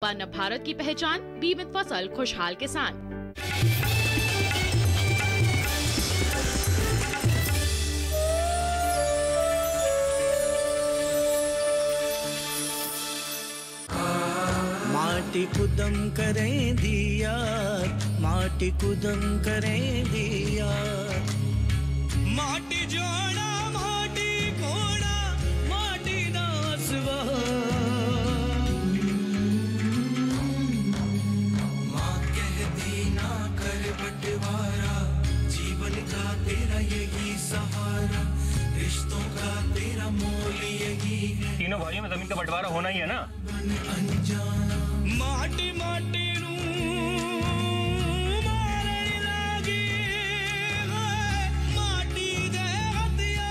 वरना भारत की पहचान, बीमित फसल, खुशहाल किसान। माटी कुदम करें दिया, माटी कुदम करें दिया, माटी जोड़ा माटी कोड़ा माटी नासवा, माँ कहती ना कर बंटवारा, जीवन का तेरा यही सहारा, रिश्तों का तेरा मोल यही है। तीनों भाइयों में जमीन का बंटवारा होना ही है ना। माटी माटी मारे लागी माटी दे हथिया,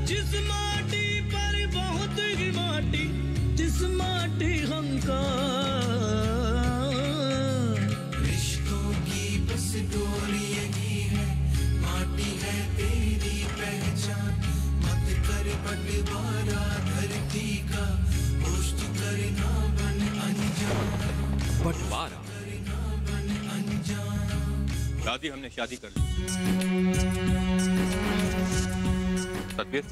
जिस माटी पर बहुत ही माटी, जिस माटी हमका रिश्तों की बस डोरी यही है, माटी है तेरी पहचान, मत कर बंटवारा धरती का, होस्ट करना बन अनजान, बंटवारा। दादी हमने शादी कर ली। सतबीर,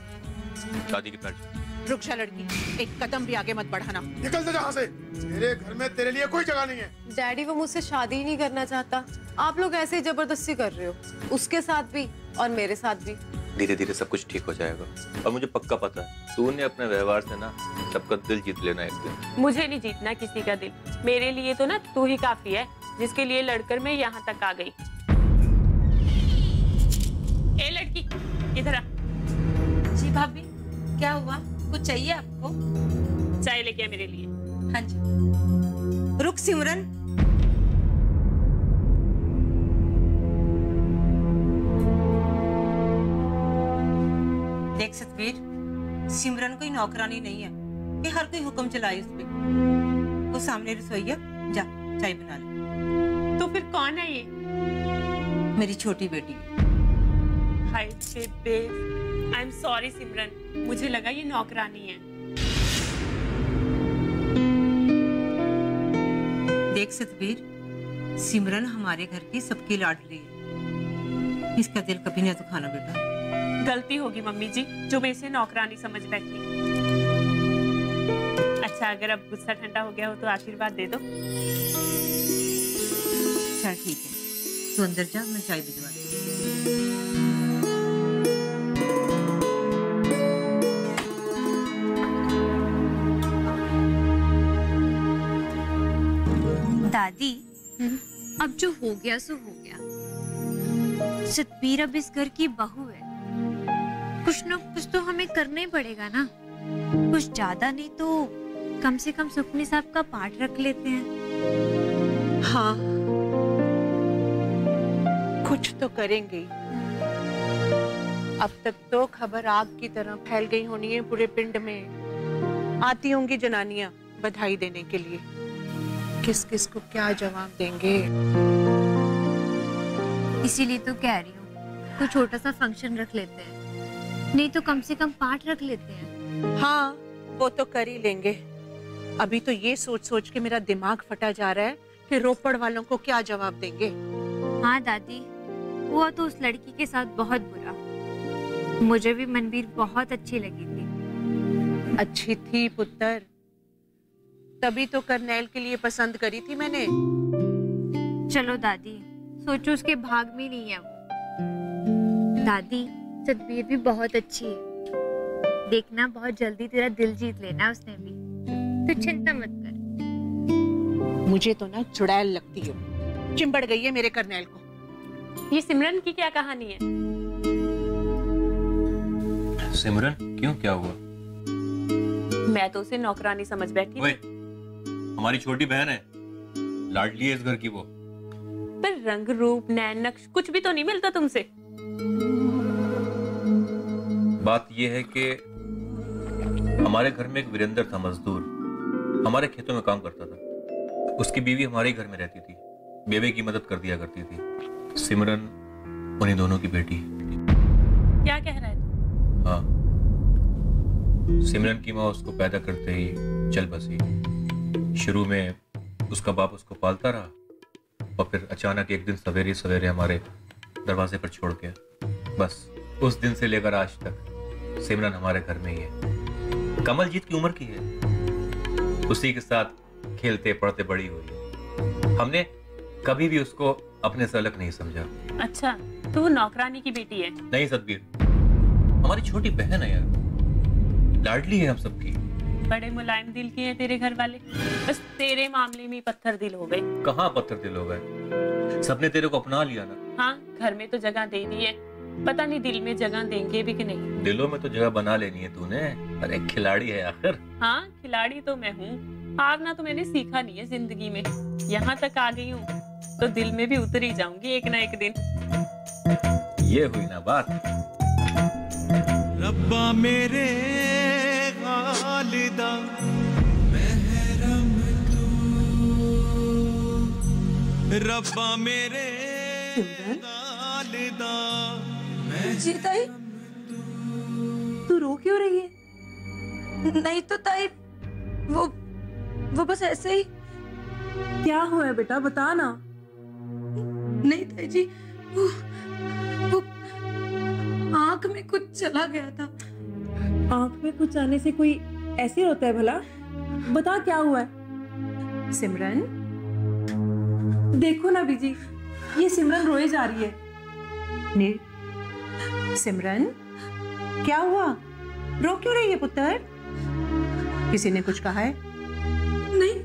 शादी की तर्ज। रुक जा लड़की, एक कदम भी आगे मत बढ़ाना। निकल जा यहाँ से, मेरे घर में तेरे लिए कोई जगह नहीं है। डैडी वो मुझसे शादी ही नहीं करना चाहता, आप लोग ऐसे ही जबरदस्ती कर रहे हो, उसके साथ भी और मेरे साथ भी। धीरे धीरे सब कुछ ठीक हो जाएगा, और मुझे पक्का पता है तूने अपने व्यवहार से ना सबका दिल जीत लेना एक दिन। मुझे नहीं जीतना किसी का दिल, मेरे लिए तो ना तू ही काफी है, जिसके लिए लड़कर मैं यहाँ तक आ गई। ए लड़की, इधर आ। जी भाभी, क्या हुआ? कुछ चाहिए आपको? चाय लेके आ मेरे लिए। हाँ जी। रुक सिमरन, देख सतबीर, सिमरन कोई नौकरानी नहीं है कि हर कोई हुक्म चलाए उस पे। वो सामने रसोई है, जा चाय बना ले। तो फिर कौन है ये? मेरी छोटी बेटी। हाय बेबे, आई एम सॉरी सिमरन, मुझे लगा ये नौकरानी है। देख सतबीर, सिमरन हमारे घर की सबकी लाडली है, इसका दिल कभी ना दुखाना बेटा। गलती होगी मम्मी जी, जो मैं इसे नौकरानी समझ बैठी। अच्छा, अगर अब गुस्सा ठंडा हो गया हो तो आशीर्वाद दे दो। चल ठीक है, तू अंदर जा, मैं चाय भिजवा दूँ। दादी, अब जो हो गया सो हो गया। सतबीर अब इस घर की बहू है, कुछ न कुछ तो हमें करना ही पड़ेगा ना। कुछ ज्यादा नहीं तो कम से कम सुखनी साहब का पाठ रख लेते हैं। हाँ, कुछ तो करेंगे। अब तक तो खबर आग की तरह फैल गई होनी है पूरे पिंड में। आती होंगी जनानियां बधाई देने के लिए, किस किस को क्या जवाब देंगे। इसीलिए तो कह रही हूँ कोई छोटा सा फंक्शन रख लेते हैं, नहीं तो कम से कम पाठ रख लेते हैं। हाँ, वो तो कर ही लेंगे। अभी तो ये सोच सोच के मेरा दिमाग फटा जा रहा है कि रोपड़ वालों को क्या जवाब देंगे। हाँ दादी, हुआ तो उस लड़की के साथ बहुत बुरा। मुझे भी मनवीर बहुत अच्छी लगी थी। अच्छी थी पुत्र, तभी तो करनैल के लिए पसंद करी थी मैंने। चलो दादी, सोचो उसके भाग में नहीं है वो। दादी, सतबीर भी बहुत अच्छी है, देखना बहुत जल्दी तेरा दिल जीत लेना उसने भी, तो चिंता मत कर। मुझे तो ना चुड़ैल लगती हो, चिंबड़ गई है मेरे करनैल को। ये सिमरन की क्या कहानी है? सिमरन क्यों, क्या हुआ? मैं तो उसे नौकरानी समझ बैठी। ओए, हमारी छोटी बहन है, लाडली है इस घर की वो। पर रंग रूप नैन नक्श कुछ भी तो नहीं मिलता तुमसे। बात यह है कि हमारे घर में एक वीरेंद्र था, मजदूर, हमारे खेतों में काम करता था। उसकी बीवी हमारे ही घर में रहती थी, बेबे की मदद कर दिया करती थी। सिमरन उन्हीं दोनों की बेटी। क्या कह रहा है तू? हाँ, सिमरन की माँ उसको पैदा करते ही चल बसी। शुरू में उसका बाप उसको पालता रहा और फिर अचानक एक दिन सवेरे सवेरे हमारे दरवाजे पर छोड़ गया। बस उस दिन से लेकर आज तक सिमरन हमारे घर में ही है। कमलजीत की उम्र की है, उसी के साथ खेलते पढ़ते बड़ी हुई है। हमने कभी भी उसको अपने से अलग नहीं समझा। अच्छा, तो वो नौकरानी की बेटी है? नहीं सतबीर, हमारी छोटी बहन है यार, लाडली है हम सबकी। बड़े मुलायम दिल के हैं तेरे घर वाले, बस तेरे मामले में पत्थर दिल हो गए। कहाँ पत्थर दिल हो गए, सबने तेरे को अपना लिया ना। हाँ, घर में तो जगह दे दी है, पता नहीं दिल में जगह देंगे भी कि नहीं। दिलों में तो जगह बना लेनी है तूने, अरे खिलाड़ी है आखिर। हाँ, खिलाड़ी तो मैं हूँ, हारना तो मैंने सीखा नहीं है जिंदगी में। यहाँ तक आ गई हूँ तो दिल में भी उतर ही जाऊंगी एक ना एक दिन। ये हुई ना बात। रब्बा मेरे खालिदा महरम तू, रब्बा मेरे खालिदा। जी ताई, तू रो क्यों रही है? नहीं तो ताई, वो बस ऐसे ही। क्या हुआ है बेटा, बता ना। नहीं ताई जी, वो आंख में कुछ चला गया था। आंख में कुछ आने से कोई ऐसे होता है भला? बता क्या हुआ है। सिमरन, देखो ना बीजी, ये सिमरन रोए जा रही है। सिमरन, क्या हुआ, रो क्यों रही है पुत्र? किसी ने कुछ कहा है? नहीं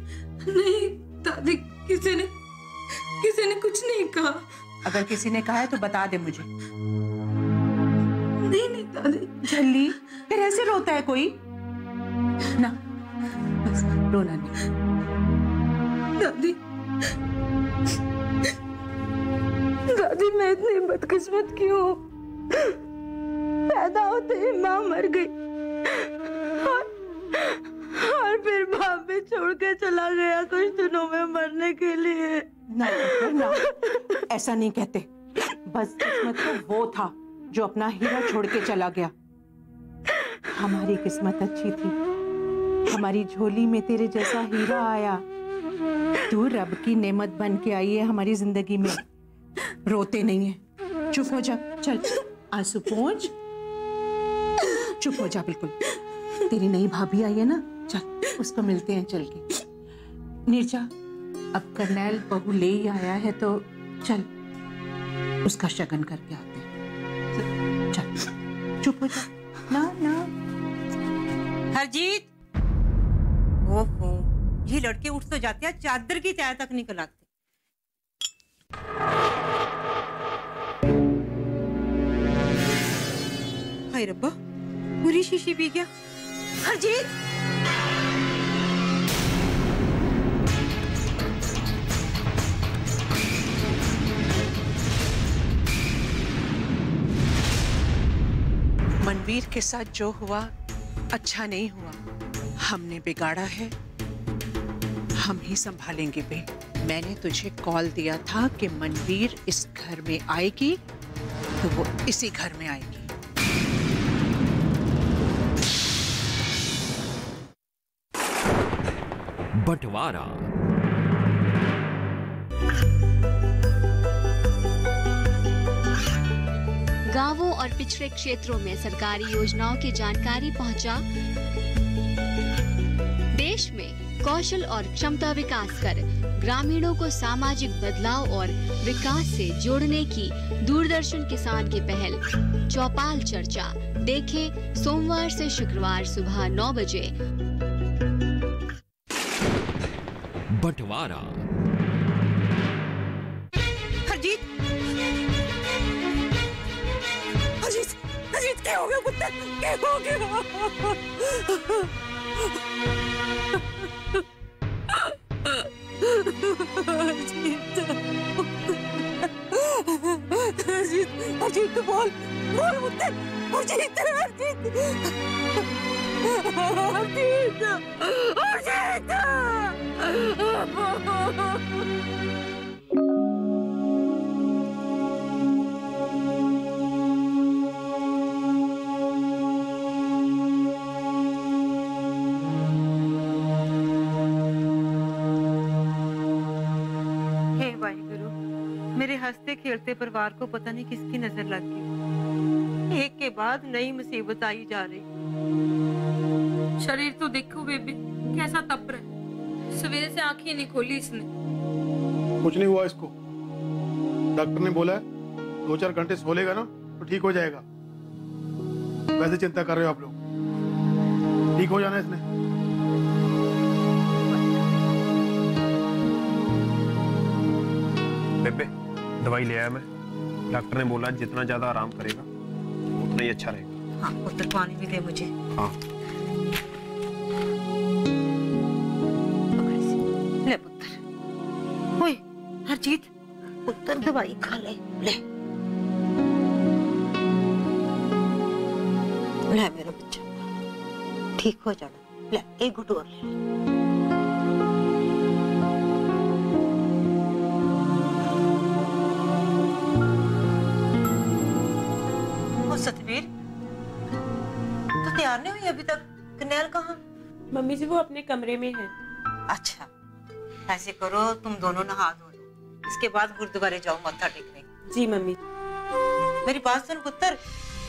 दादी, किसी ने कुछ नहीं कहा। अगर किसी ने कहा है तो बता दे मुझे। नहीं दादी। झल्ली, फिर ऐसे रोता है कोई? ना, बस रोना नहीं। दादी मैं इतनी बदकिस्मत क्यों हूँ? पैदा होते ही माँ मर गई और फिर बाप भी छोड़ के चला गया कुछ दिनों में मरने के लिए। ना, ऐसा नहीं कहते। बस किस्मत तो वो था जो अपना हीरा छोड़ के चला गया। हमारी किस्मत अच्छी थी, हमारी झोली में तेरे जैसा हीरा आया। तू रब की नेमत बन के आई है हमारी जिंदगी में। रोते नहीं है, चुप हो जा। चल आंसू पोंछ, चुप हो जा बिल्कुल। तेरी नई भाभी आई है ना, चल उसको मिलते हैं चल के। नीरजा, अब करनैल बहू ले ही आया है तो चल उसका शगन करके आते हैं। चल चुप हो जा। ना हरजीत, ओहो, ये लड़के उठ तो जाते हैं, चादर की तह तक नहीं कलाते। हाय रब्बा, पूरी शीशी पी गया। हरजीत, मनवीर के साथ जो हुआ अच्छा नहीं हुआ। हमने बिगाड़ा है, हम ही संभालेंगे बे। मैंने तुझे कॉल दिया था कि मनवीर इस घर में आएगी तो वो इसी घर में आएगी। बंटवारा। गांवों और पिछड़े क्षेत्रों में सरकारी योजनाओं की जानकारी पहुंचा। देश में कौशल और क्षमता विकास कर ग्रामीणों को सामाजिक बदलाव और विकास से जोड़ने की दूरदर्शन किसान की पहल चौपाल चर्चा देखें सोमवार से शुक्रवार सुबह 9 बजे। बंटवारा। हरजीत, हरजीत क्या हो गया पुत्र? क्या हो गया? हरजीत तो बोल पुत्र। हरजीत, वाहिगुरु, मेरे हंसते खेलते परिवार को पता नहीं किसकी नजर लग गई। एक के बाद नई मुसीबत आई जा रही। शरीर तो देखो बेबी कैसा तप रहा है, सवेरे से आंखें नहीं खोली इसने। कुछ नहीं हुआ इसको, डॉक्टर ने बोला है 2-4 घंटे सो लेगा ना तो ठीक हो जाएगा। वैसे चिंता कर रहे हो आप लोग, ठीक हो जाना इसने। बेबे दवाई ले आया मैं, डॉक्टर ने बोला जितना ज्यादा आराम करेगा उतना ही अच्छा रहेगा। हाँ पुत्र पानी भी दे मुझे। हाँ ले पुत्र। ओए हरजीत पुत्र दवाई खा ले। ले ले मेरा बच्चा ठीक हो जाना। ले एक घुट और ले। सतवीर तो तैयार नहीं हुई अभी तक? कन्हैया कहाँ? मम्मी जी वो अपने कमरे में है। अच्छा ऐसे करो तुम दोनों नहा धो लो, इसके बाद गुरुद्वारे जाओ मत्था टेकने। जी मम्मी। मेरी बात सुन पुत्र,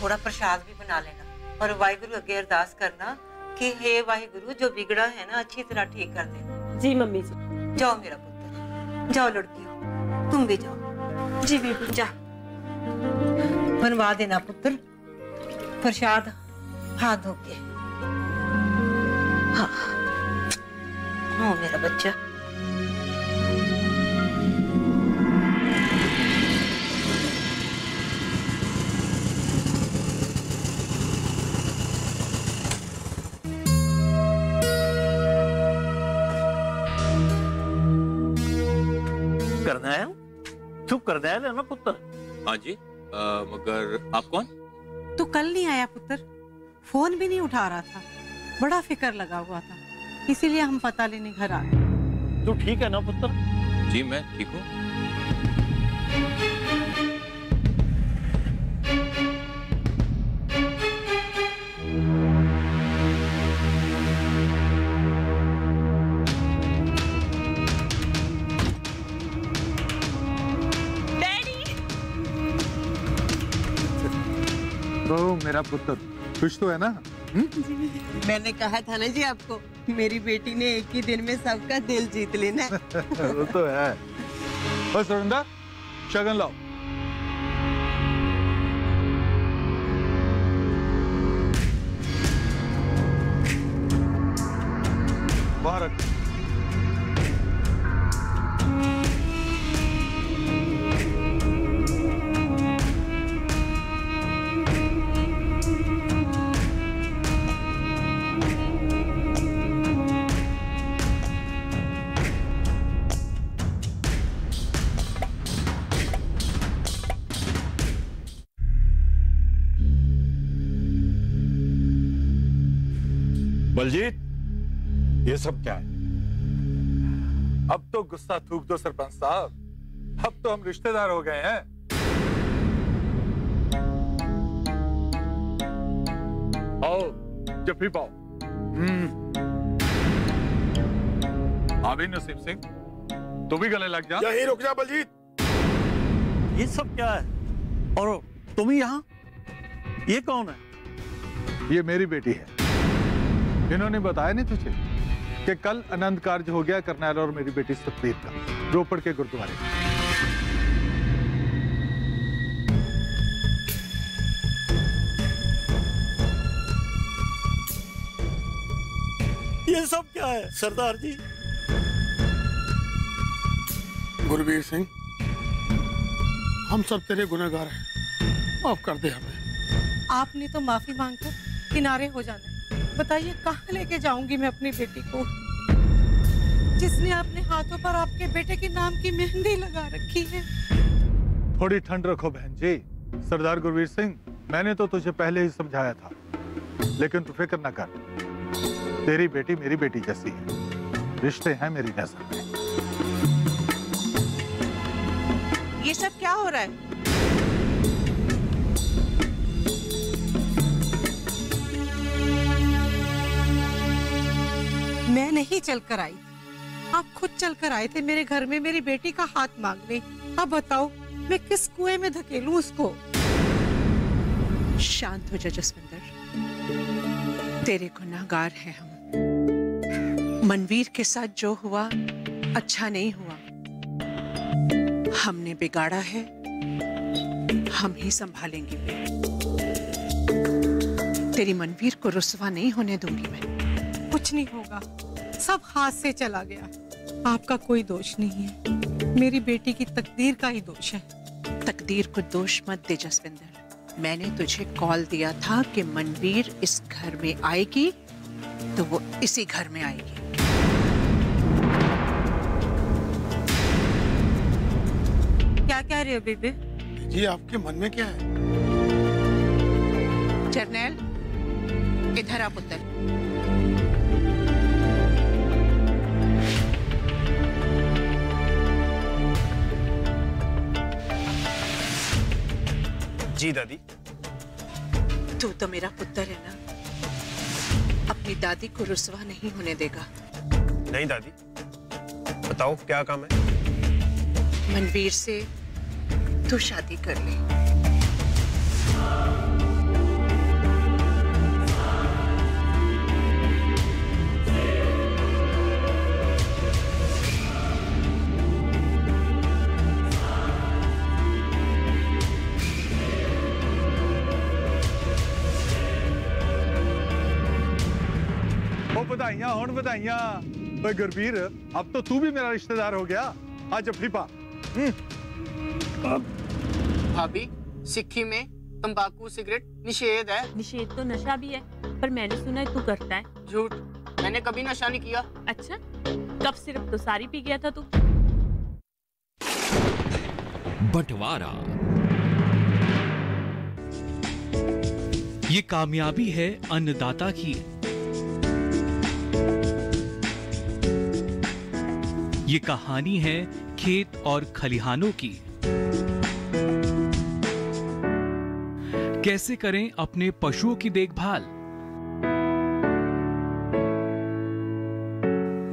थोड़ा प्रसाद भी बना लेना और वाहिगुरु अगे अरदास करना कि हे वाहिगुरु जो बिगड़ा है ना अच्छी तरह ठीक कर दे। जी मम्मी जी। जाओ मेरा पुत्र, जाओ लड़कियों तुम भी जाओ। जी बेबी जा बनवा देना पुत्र प्रसाद हाथ धो के। हाँ हाँ मेरा बच्चा। करनैल तू करनैल है ना पुत्र? हाँ जी मगर आप कौन? तू कल नहीं आया पुत्र, फोन भी नहीं उठा रहा था, बड़ा फिक्र लगा हुआ था, इसीलिए हम पता लेने घर आ गए। तू ठीक है ना पुत्र? जी मैं ठीक हूँ। तो मेरा पुत्र खुश तो है ना? मैंने कहा था ना जी आपको, मेरी बेटी ने एक ही दिन में सबका दिल जीत लेना। वो तो है। बस सुरेंद्र शगन लाओ। बाहर रख। बलजीत ये सब क्या है? अब तो गुस्सा थूक दो सरपंच साहब, अब तो हम रिश्तेदार हो गए हैं। आओ जफ्फी पाओ। अभी नसीब सिंह तू भी गले लग जा। यही रुक जा बलजीत। ये सब क्या है और तुम यहाँ? ये कौन है? ये मेरी बेटी है। इन्होंने बताया नहीं तुझे कि कल आनंद कार्य हो गया करनैल और मेरी बेटी सतवीर का रोपड़ के गुरुद्वारे। ये सब क्या है सरदार जी? गुरवीर सिंह हम सब तेरे गुनहगार हैं, माफ कर दे हमें। आपने तो माफी मांगकर किनारे हो जाना। बताइए कहाँ लेके जाऊंगी मैं अपनी बेटी को, जिसने अपने हाथों पर आपके बेटे के नाम की मेहंदी लगा रखी है। थोड़ी ठंड रखो बहन जी। सरदार गुरवीर सिंह मैंने तो तुझे पहले ही समझाया था, लेकिन तू फिक्र ना कर, तेरी बेटी मेरी बेटी जैसी है, रिश्ते हैं मेरी नजर में। ये सब क्या हो रहा है? मैं नहीं चलकर आई, आप खुद चलकर आए थे मेरे घर में मेरी बेटी का हाथ मांगने। अब बताओ मैं किस कुएं में धकेलूं उसको? शांत हो जा जसविंदर, तेरे गुनाहगार हैं हम। मनवीर के साथ जो हुआ अच्छा नहीं हुआ, हमने बिगाड़ा है, हम ही संभालेंगे। तेरी मनवीर को रुसवा नहीं होने दूंगी मैं। कुछ नहीं होगा, सब हाथ से चला गया। आपका कोई दोष नहीं है, मेरी बेटी की तकदीर का ही दोष है। तकदीर को दोष मत दे जसविंदर। मैंने तुझे कॉल दिया था कि मनवीर इस घर में आएगी तो वो इसी घर में आएगी। क्या कह रहे हो बेबे? जी आपके मन में क्या है? जरनैल इधर आ पुत्र। जी दादी। तू तो मेरा पुत्र है ना, अपनी दादी को रुसवा नहीं होने देगा। नहीं दादी, बताओ क्या काम है? मनवीर से तू शादी कर ले। बधाइयां होन बधाइयां। भाई गुरबीर, अब तो तू भी मेरा रिश्तेदार हो गया। आज अफरीपा। भाभी, सिक्की में तंबाकू सिगरेट निषेध है। निषेध तो नशा भी है, पर मैंने सुना है तू करता है। झूठ, मैंने कभी नशा नहीं किया। अच्छा, कब सिर्फ तो सारी पी गया था तू? बंटवारा। ये कामयाबी है अन्नदाता की। ये कहानी है खेत और खलिहानों की। कैसे करें अपने पशुओं की देखभाल,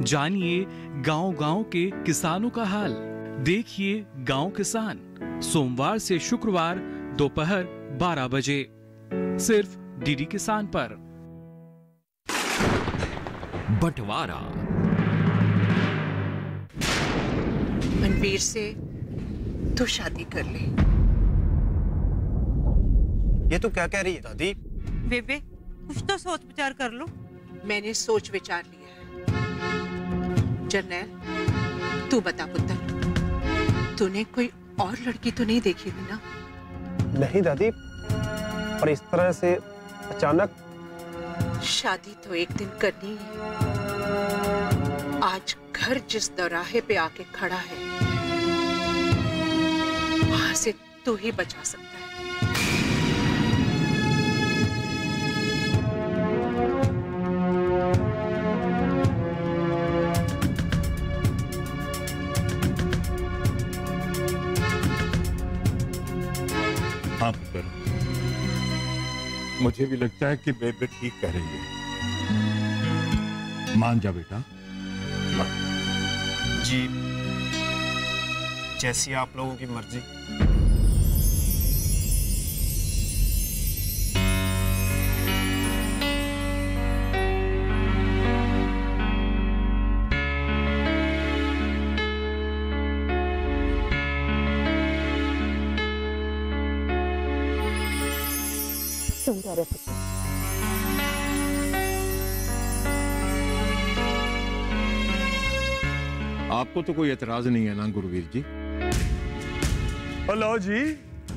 जानिए गांव-गांव के किसानों का हाल। देखिए गांव किसान, सोमवार से शुक्रवार दोपहर 12 बजे सिर्फ डीडी किसान पर। बंटवारा। मनवीर से तू शादी कर ले। ये तो क्या कह रही है दादी? बेबे, कुछ तो सोच विचार कर लो। मैंने सोच विचार लिया है। जरनैल, तू बता पुत्र, तूने कोई और लड़की तो नहीं देखी हुई ना? नहीं दादी, पर इस तरह से अचानक। शादी तो एक दिन करनी है। आज घर जिस दौराहे पे आके खड़ा है, वहां से तू ही बचा सकता है। हाँ पुत्र, मुझे भी लगता है कि बेबे ठीक कह रही है। मान जा बेटा। जी, जैसी आप लोगों की मर्जी। सुंदर है पुत्र। आपको तो कोई एतराज नहीं है ना गुरवीर जी? लो जी,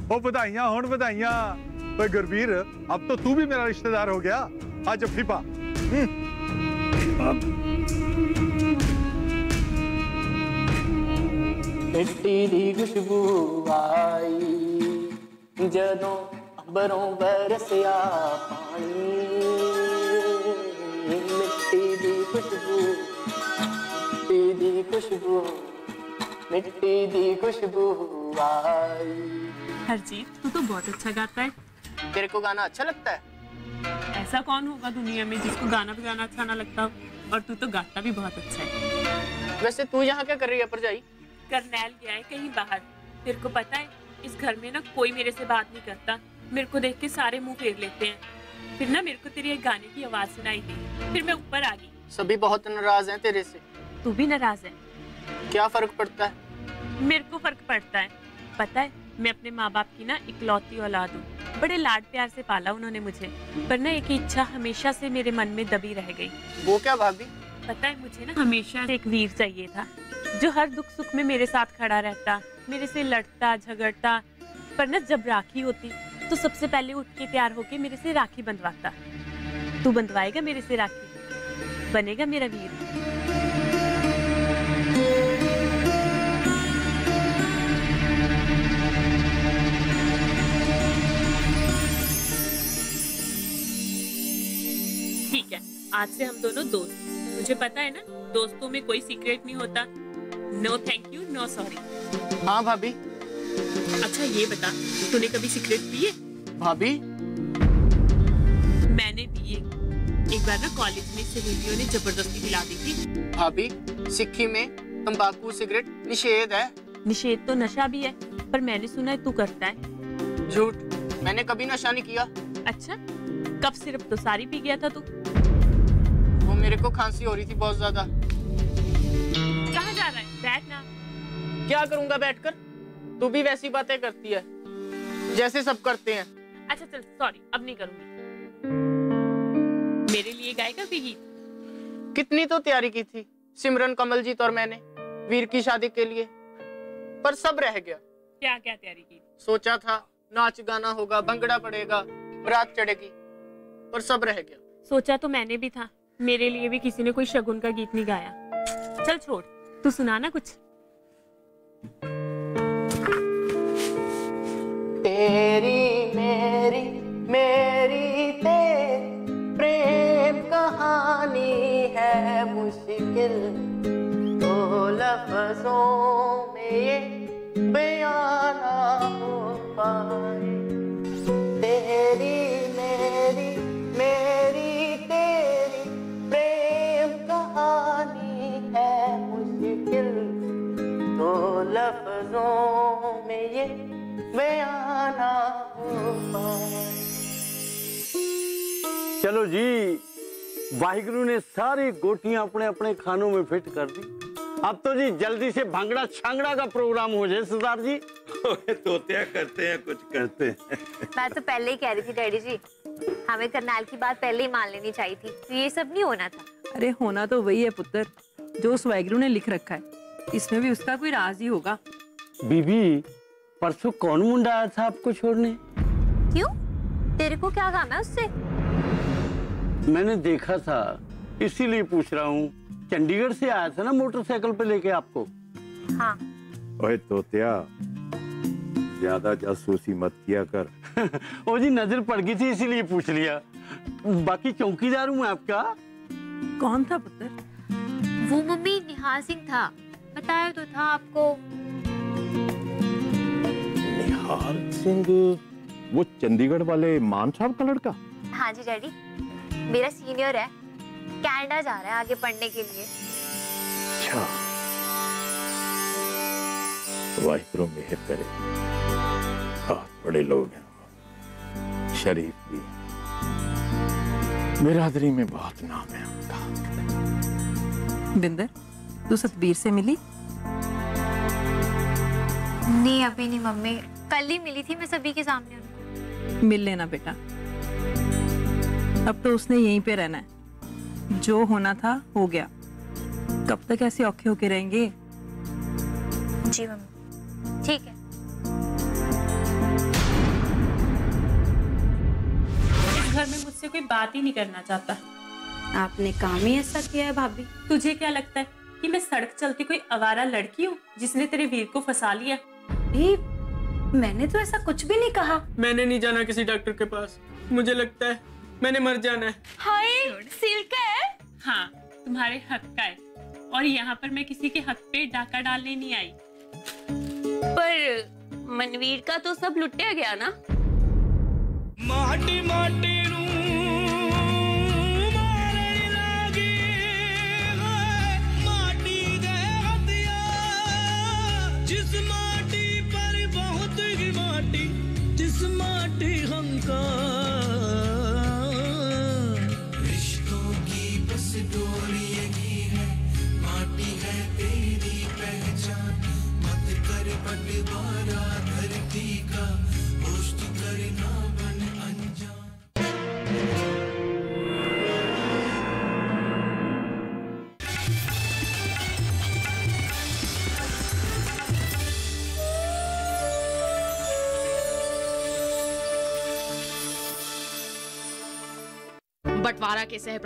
वो बधाइयां होन बधाइयां। भाई गुरबीर, अब तो तू भी मेरा रिश्तेदार हो गया। आज अफरीपा। मिट्टी दी खुशबू आई जदों अंबरों बरसिया पानी। मिट्टी दी खुशबू, मिट्टी दी खुशबू, मिट्टी दी खुशबू आई। हरजीत, तू तो बहुत अच्छा गाता है। तेरे को गाना अच्छा लगता है? ऐसा कौन होगा दुनिया में जिसको गाना भी गाना अच्छा ना लगता हो, और तू तो गाता भी बहुत अच्छा है। वैसे तू यहाँ क्या कर रही है परजाई? करनैल गया है कहीं बाहर। तेरे को पता है इस घर में ना कोई मेरे से बात नहीं करता। मेरे को देख के सारे मुंह फेर लेते हैं। फिर ना मेरे को तेरी एक गाने की आवाज सुनाई दी, फिर मैं ऊपर आ गई। सभी बहुत नाराज हैं तेरे से। तू भी नाराज है? क्या फर्क पड़ता है? मेरे को फर्क पड़ता है। पता है मैं अपने माँ बाप की ना इकलौती औलाद हूँ। बड़े लाड प्यार से पाला उन्होंने मुझे, पर ना एक इच्छा हमेशा से मेरे मन में दबी रह गई। वो क्या भाभी? पता है मुझे ना हमेशा एक वीर चाहिए था, जो हर दुख सुख में मेरे साथ खड़ा रहता, मेरे से लड़ता झगड़ता, पर ना जब राखी होती तो सबसे पहले उठ के तैयार होके मेरे से राखी बंधवाता। तू बंधवाएगा मेरे से राखी? बनेगा मेरा वीर? ठीक है, आज से हम दोनों दोस्त। मुझे पता है ना दोस्तों में कोई सीक्रेट नहीं होता। No thank you, no sorry. हाँ भाभी। अच्छा ये बता, तूने कभी सिगरेट पी है? भाभी मैंने पी। एक बार ना कॉलेज में सहेलियों ने जबरदस्ती पिला दी थी। भाभी सिक्की में तंबाकू सिगरेट निषेध है। निषेध तो नशा भी है, पर मैंने सुना है तू करता है। झूठ, मैंने कभी नशा नहीं किया। अच्छा, कब सिर्फ तो सारी पी गया था तू? वो मेरे को खांसी हो रही थी बहुत ज्यादा। कहाँ जा रहा है? बैठ ना। क्या करूंगा बैठकर? तू भी वैसी बातें करती है जैसे सब करते हैं। अच्छा चल सॉरी, अब नहीं करूंगी। मेरे लिए गाएगा भी गीत? कितनी तो तैयारी की थी सिमरन, कमलजीत और मैंने वीर की शादी के लिए, पर सब रह गया। क्या क्या तैयारी की? सोचा था नाच गाना होगा, भंगड़ा पड़ेगा, रात चढ़ेगी, पर सब रह गया। सोचा तो मैंने भी था, मेरे लिए भी किसी ने कोई शगुन का गीत नहीं गाया। चल छोड़, तू सुना ना कुछ। तेरी मेरी मेरी तेरी प्रेम कहानी है मुश्किल, तो लफ्जों में ये बयान ना हो पाए। तेरी मेरी मेरी तेरी प्रेम कहानी है मुश्किल, तो लफ्जों में ये बयान ना हो पाए। चलो जी, वाहिगुरु ने सारी गोटियां अपने अपने खानों में फिट कर दी। अब तो जी जल्दी से भांगड़ा छांगड़ा का प्रोग्राम हो जाए सरदार जी। तोतिया करते हैं, कुछ करते हैं। मैं तो पहले ही कह रही थी डैडी जी, हमें करनाल की बात पहले ही मान लेनी चाहिए थी, तो ये सब नहीं होना था। अरे होना तो वही है पुत्र, जो उस वाहिगुरु ने लिख रखा है। इसमें भी उसका कोई राज ही होगा। बीबी, परसों कौन मुंडा आया था आपको छोड़ने? क्यों? तेरे को क्या काम है उससे? मैंने देखा था, इसीलिए पूछ रहा हूँ। चंडीगढ़ से आया था ना मोटरसाइकिल पे लेके आपको? हाँ। ओए तोतिया, ज्यादा जासूसी मत किया कर। ओ जी, नजर पड़ गई थी इसीलिए पूछ लिया। बाकी चौकीदार हूँ आपका। कौन था पुत्र? वो मम्मी निहाल सिंह था, बताया तो था आपको। निहाल सिंह, वो चंडीगढ़ वाले मान साहब का लड़का? हाँ जी डैडी, मेरा सीनियर है, कनाडा जा रहा है आगे पढ़ने के लिए। अच्छा, वाहिगुरु मेहर करे। बहुत बड़े लोग हैं, शरीफ भी। बिरादरी में बहुत नाम है उनका। बिंदर, तू सतबीर से मिली? नहीं अभी नहीं मम्मी, कल ही मिली थी मैं सभी के सामने उनको। मिल लेना बेटा, अब तो उसने यहीं पे रहना है। जो होना था हो गया, कब तक ऐसे औखे होके रहेंगे? जी मम्मी, ठीक है। इस घर में मुझसे कोई बात ही नहीं करना चाहता। आपने काम ही ऐसा किया है भाभी। तुझे क्या लगता है कि मैं सड़क चलती कोई आवारा लड़की हूँ जिसने तेरे वीर को फंसा लिया? मैंने तो ऐसा कुछ भी नहीं कहा। मैंने नहीं जाना किसी डॉक्टर के पास, मुझे लगता है मैंने मर जाना है। हाय, सिल का है? हाँ, तुम्हारे हक का है, और यहाँ पर मैं किसी के हक पे डाका डालने नहीं आई। पर मनवीर का तो सब लुटिया गया ना। माटी माटी माटी दे पखवाड़ा के सह